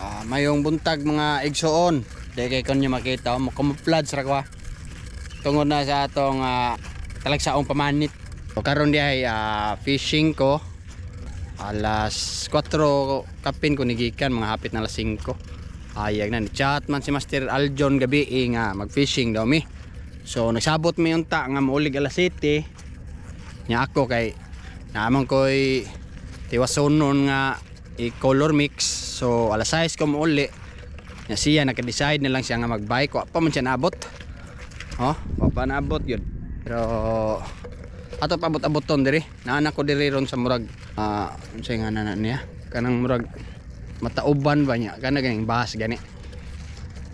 Mayong buntag mga igsoon. Di kay kon nyo makita mo camouflage ra ko. Tungod na sa atong talagsaong pamanit. So karon di ay fishing ko. Alas 4 kapin ko nigikan mga hapit na alas 5. Ayag na ni chat man si Master Aljon gabi nga mag-fishing daw mi. So nagsabot mi unta nga maulig alas 7. Nya ako kay naamang ko'y tiwasonon nga i-color mix. So alas 6 ko mauli. Nya siya naka-decide na lang siya nga mag-bike. Wa pa man siya naabot. Wa pa naabot yun. Pero ato pa abot-aboton diri. Naanak ko diri ron sa murag unsay nga nana niya. Kanang murag matauban ba niya. Kana ganing bahas gani.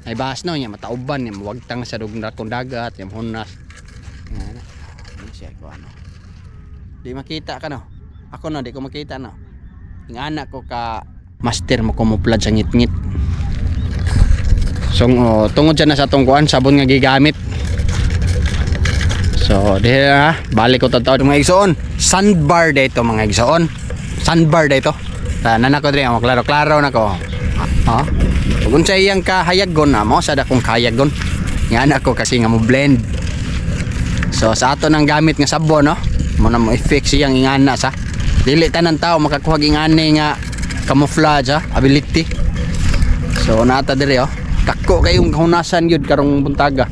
Ay bahas no niya matauban niya mawagtang sa dugong dagat, yung hunas. Ngana. Ano siya ko ano. Di makita ka no. Ako no di ko makita no. Yung anak ko ka master mo camouflage sa ngit-ngit. So tungod siya na sa tungkuan sabon nga gigamit. So dihe na balik ko tataw mga igsoon. Sandbar dito mga igsoon. Sandbar dito. Tanan ako diri mo klaro-klaro na ko. Kung sa iyang kahayagon na mo sa dakong kahayagon. Nga anak ko kasi nga mo blend. So sa ato nang gamit nga sabon no. Mo na mo i-fix iyang ingana sa dili tanan tao makakuha ingani nga camouflage ability. So nata diri dako kayong hunasan gyud karong buntaga.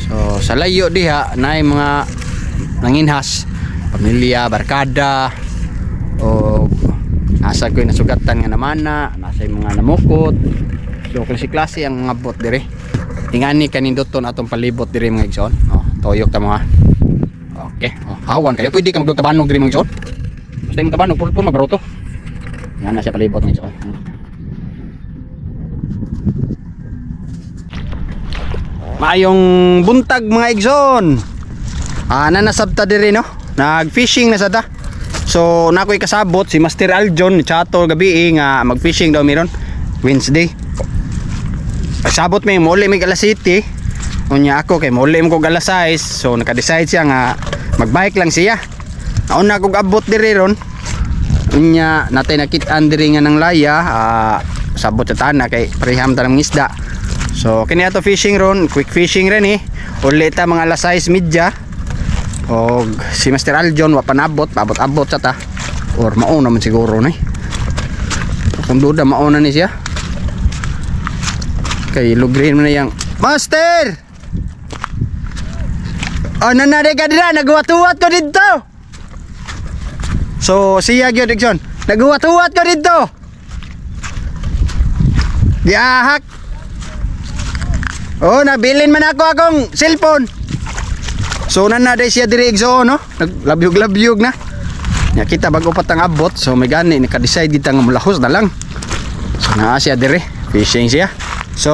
So sa layo diha naay mga nanginhas, pamilya, barkada o nasa ko'y nasugatan nga namana, nasa mga namukot. So klase-klase ang mga bot diri. Ingani kanindoton atong palibot diri mga igsoon. Toyok ta mo ha. Okay. Hawan kayo pwede ka magtabanog diri mga igsoon. Basta yung tabanog puro magbaroto. Yan na siya palibot mga igsoon. Maayong buntag mga igsoon. Nanasabta diri no. Nag-fishing na sada. So nakoy kasabot si Master Aljon ni Chato gabi nga mag-fishing daw miron Wednesday. Pasabot mi muli mig alas 7. Unya ako kay muli mo ko alas 6. So naka-decide siya nga mag-bike lang siya. Nauna ko abot diri ron. Unya natay nakit-an diri nga nang laya sabot sa tana kay pareham ta ng isda. So kini ato fishing ron, quick fishing rin uli ta mga alas 6:30. Og si Master Aljon wa panabot, paabot-abot sa ta. Or mauna man siguro ni. Kung duda mauna ni siya. Kay lugrin mo na yang Master! Ano na rin ka dira, nagwat-wat ko dito. So siya gyud Dixon, nagwat-wat ko dito. Giahak. Nabilin man ako akong cellphone. So nanaday siya diri igsoon no. Naglabyog-labyog na. Nya kita bago pa tang abot, so may gani naka-decide kita nga mulahos na lang. So naa siya diri, fishing siya. So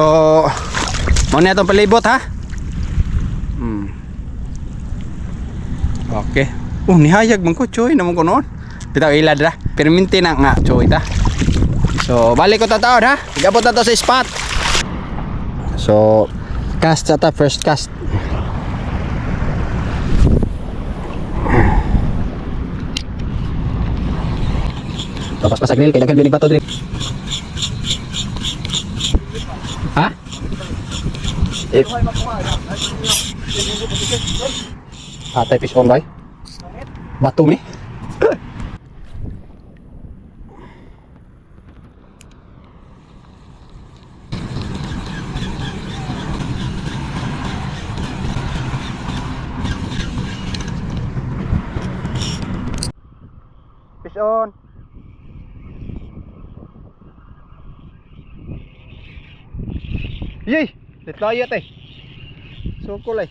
mo na atong palibot ha. Okay. Nihayag man ko choy namon ko noon. Bitaw ilad ra. Perminti na nga choy ta. So balik ko tataod ha. Igabot na to sa spot. So cast ta first cast. Tapos pasag nil, kailangan binig bato diri. Ha? Atay fish on bay. Bato ni. Fish on. Yey, letlayat Sukol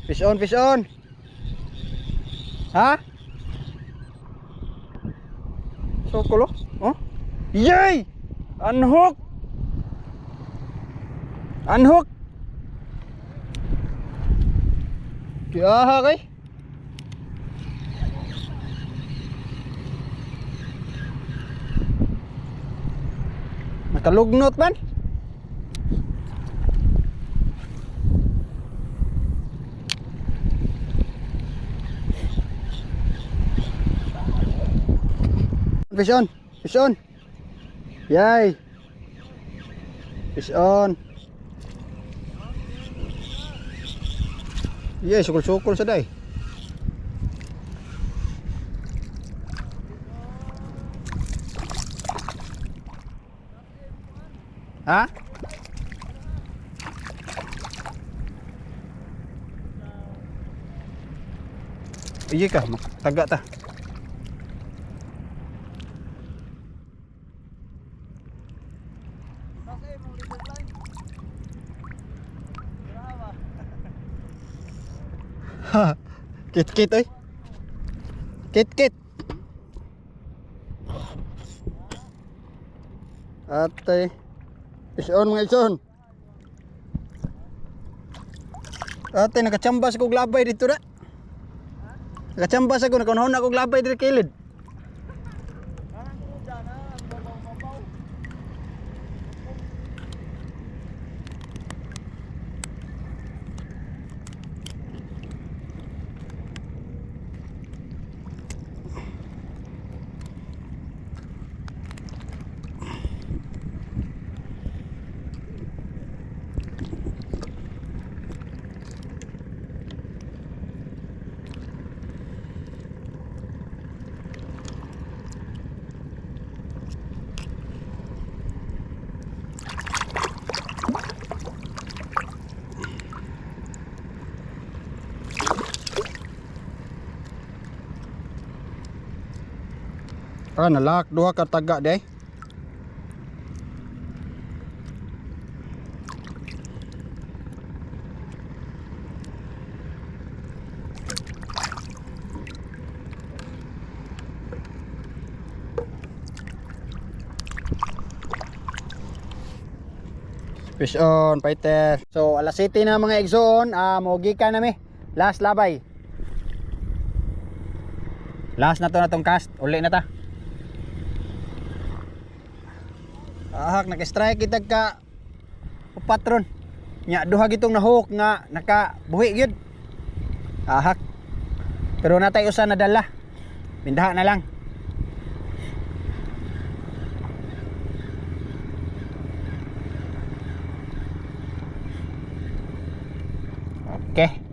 Fish on, fish on. Ha? Sukol Yey! Unhook! Unhook! Kaya kay? Nakalugnot man. Fish on. Fish on. Yay. Fish on. Yay, sukul-sukul sa day. Ha? Iya kah? Tagak ta. Kit-kit oi. Kit-kit. Atay. Ison mga ison. Atay nakachambas ko glabay dito na. Nakachambas ako nakunahon ako glabay dito kilid. Ah, nalak dua ka taga day. Fish on, fighter. So, alas 7 na mga igsoon, mogi ka na mi. Last labay. Last na to na tong cast, uli na ta. Ahak naka-strike kitag ka patron. Nya duha gitong nahok nga nakabuhi gyud. Ahak. Pero natay usa na dala. Mindaha na lang. Okay.